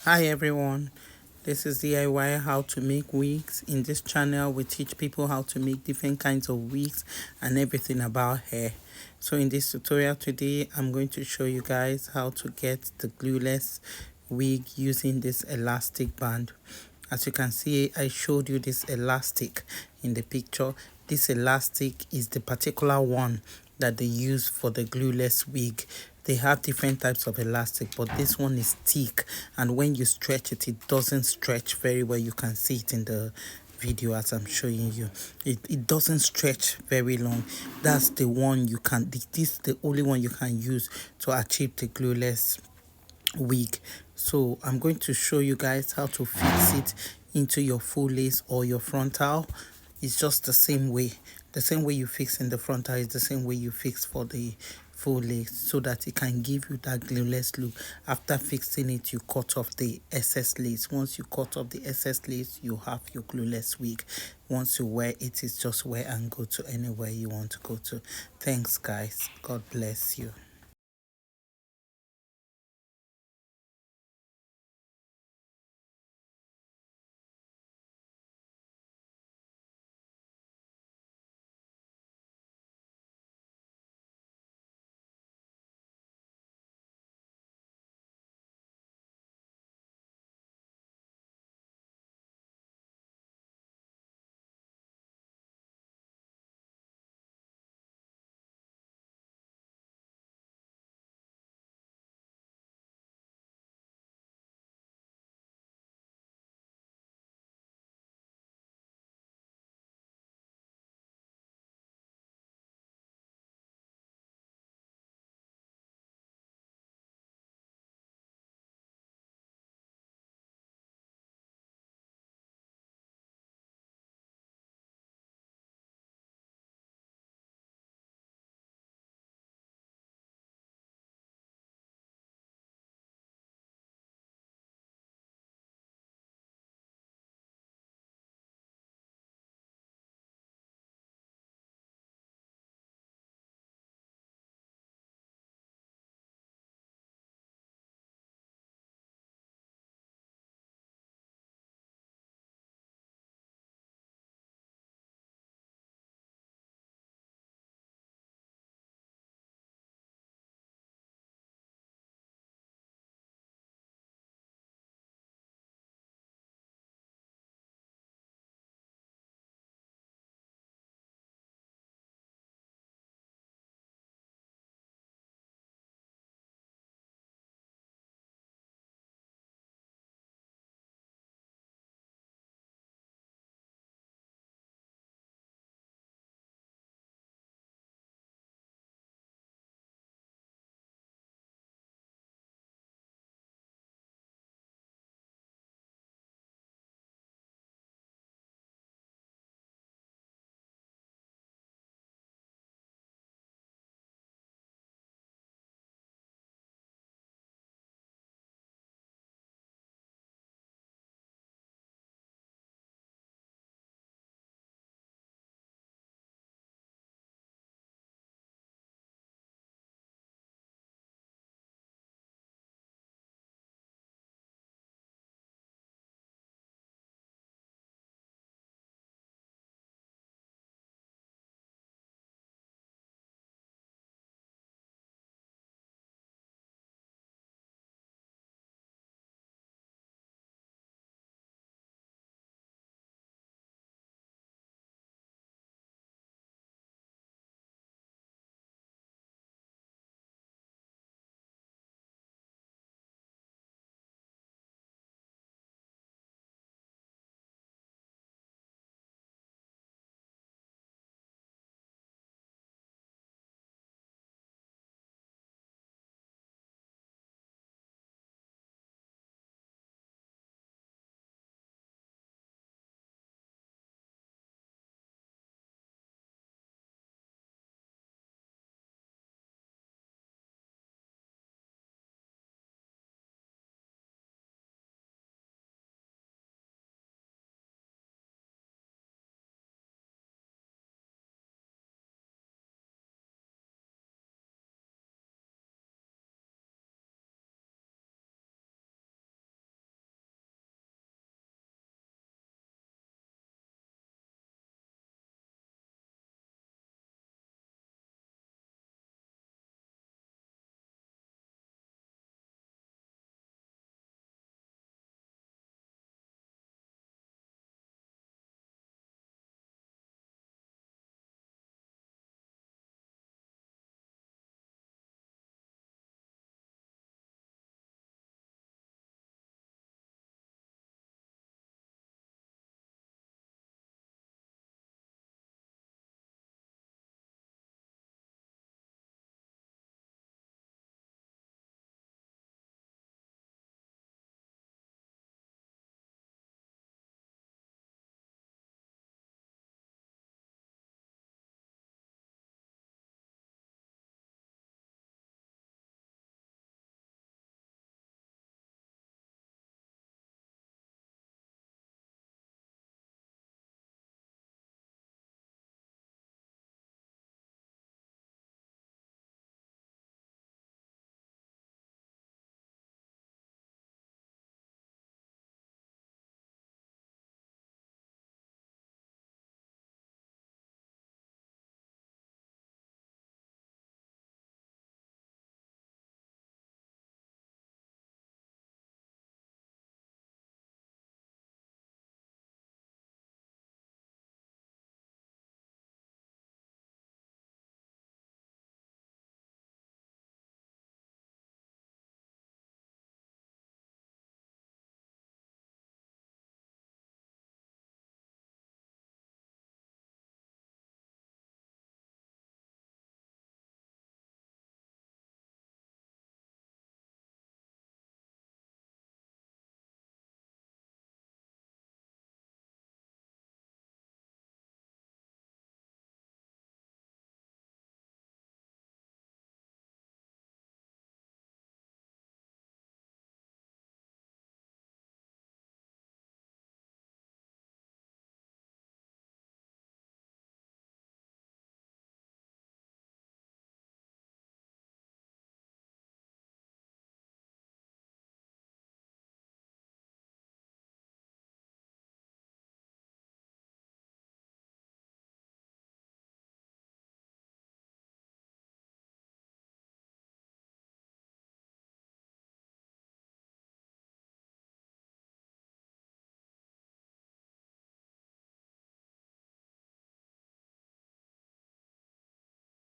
Hi everyone, this is DIY how to make wigs. In this channel we teach people how to make different kinds of wigs and everything about hair. So in this tutorial today I'm going to show you guys how to get the glueless wig using this elastic band. As you can see, I showed you this elastic in the picture. This elastic is the particular one that they use for the glueless wig. They have different types of elastic, but this one is thick, and when you stretch it, it doesn't stretch very well. You can see it in the video as I'm showing you. It doesn't stretch very long. That's the one you can, this is the only one you can use to achieve the glueless wig. So I'm going to show you guys how to fix it into your full lace or your frontal. It's just the same way you fix in the frontal is the same way you fix for the full lace, so that it can give you that glueless look. After fixing it, you cut off the excess lace. Once you cut off the excess lace, you have your glueless wig. Once you wear it, it's just wear and go to anywhere you want to go to. Thanks guys, God bless you.